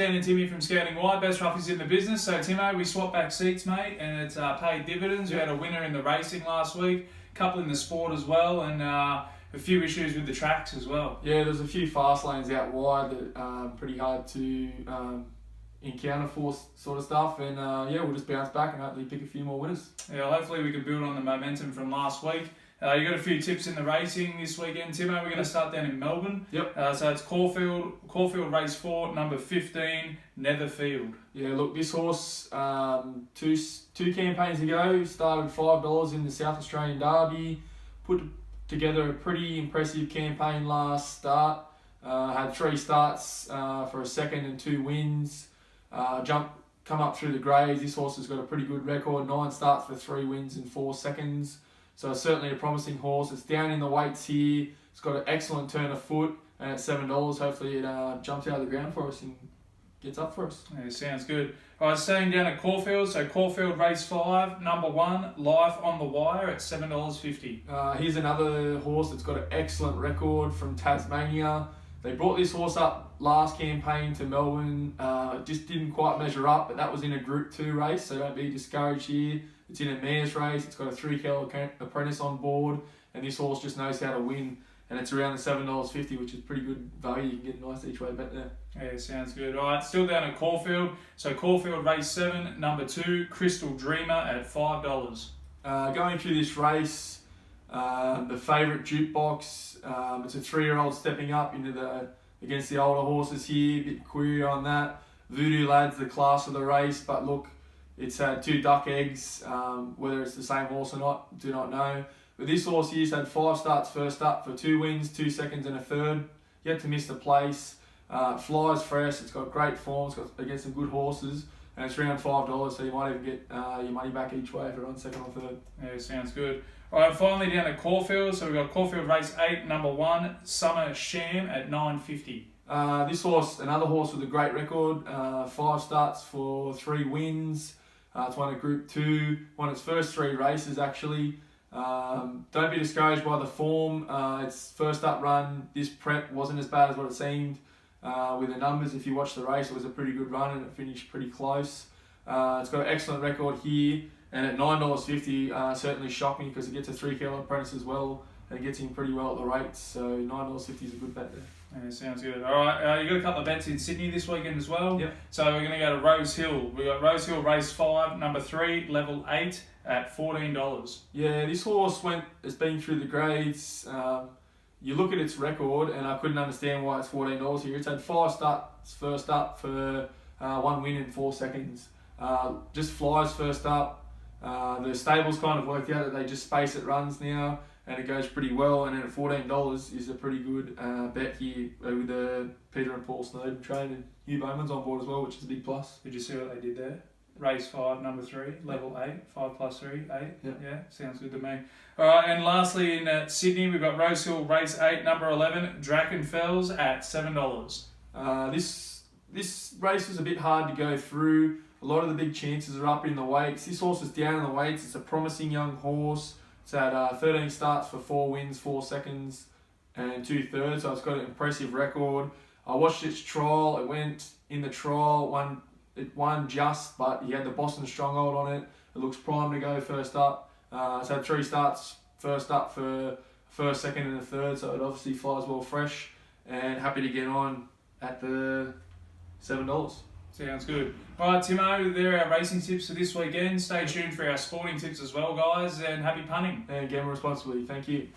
Stan and Timmy from Scouting Wide, best roughies in the business. So Timo, we swapped back seats, mate, and it's paid dividends. We had a winner in the racing last week, a couple in the sport as well, and a few issues with the tracks as well. Yeah, there's a few fast lanes out wide that are pretty hard to encounter for sort of stuff, and yeah, we'll just bounce back and hopefully pick a few more winners. Yeah, hopefully we can build on the momentum from last week. You got a few tips in the racing this weekend, Timo. We're going to start down in Melbourne. Yep. So it's Caulfield Race 4, number 15, Netherfield. Yeah, look, this horse, two campaigns ago, started $5 in the South Australian Derby, put together a pretty impressive campaign last start, had 3 starts for a second and 2 wins, come up through the grades. This horse has got a pretty good record, 9 starts for 3 wins and 4 seconds. So it's certainly a promising horse. It's down in the weights here. It's got an excellent turn of foot, and at $7, hopefully it jumps out of the ground for us and gets up for us. Yeah, sounds good. All right, staying down at Caulfield. So Caulfield Race 5, number 1, Life on the Wire at $7.50. Here's another horse that's got an excellent record from Tasmania. They brought this horse up last campaign to Melbourne. Just didn't quite measure up, but that was in a Group 2 race, so don't be discouraged here. It's in a mare's race. It's got a 3-kilo apprentice on board, and this horse just knows how to win. And it's around the $7.50, which is pretty good value. You can get a nice each way bet there. Yeah, sounds good. All right, still down at Caulfield. So Caulfield Race 7, number 2, Crystal Dreamer at $5. Going through this race, the favourite jukebox. It's a 3-year-old stepping up against the older horses here. A bit query on that. Voodoo Lad's the class of the race, but look, it's had 2 duck eggs. Whether it's the same horse or not, do not know. But this horse here's had 5 starts first up for 2 wins, 2 seconds and a third. Yet to miss the place. Flies fresh. It's got great form. It's got against some good horses, and it's around $5, so you might even get your money back each way if it runs second or third. Yeah, sounds good. All right, finally down at Caulfield. So we've got Caulfield Race 8, number 1, Summer Sham at $9.50. This horse, another horse with a great record. 5 starts for 3 wins. It's won a Group 2, won its first 3 races actually. Don't be discouraged by the form. Its first up run, this prep wasn't as bad as what it seemed. With the numbers, if you watch the race, it was a pretty good run and it finished pretty close. It's got an excellent record here, and at $9.50 certainly shocked me because it gets a 3-kilo apprentice as well, and it gets in pretty well at the rates, so $9.50 is a good bet there. Yeah, sounds good. All right, you got a couple of bets in Sydney this weekend as well. Yep. So we're going to go to Rosehill. We've got Rosehill Race 5, number 3, level 8 at $14. Yeah, this horse has been through the grades. You look at its record, and I couldn't understand why it's $14 here. It's had 5 starts first up for 1 win in 4 seconds. Just flies first up. The stable's kind of worked out that they just space it runs now, and it goes pretty well. And then at $14 is a pretty good bet here with Peter and Paul Snowden training. Hugh Bowman's on board as well, which is a big plus. Did you see what they did there? Race 5, number 3, level 8, 5 plus 3, 8. Yeah, sounds good to me. All right, and lastly in Sydney, we've got Rosehill Race 8, number 11, Drakenfels at $7. This race was a bit hard to go through. A lot of the big chances are up in the weights. This horse is down in the weights. It's a promising young horse. It's had 13 starts for 4 wins, 4 seconds and 2 thirds, so it's got an impressive record. I watched its trial. It went in the trial, it won just, but he had the Boston Stronghold on it. It looks primed to go first up. It's had 3 starts first up for first, second and a third, so it obviously flies well fresh, and happy to get on at the $7. Sounds good. All right, Timo, there are our racing tips for this weekend. Stay tuned for our sporting tips as well, guys, and happy punting. And gamble responsibly. Thank you.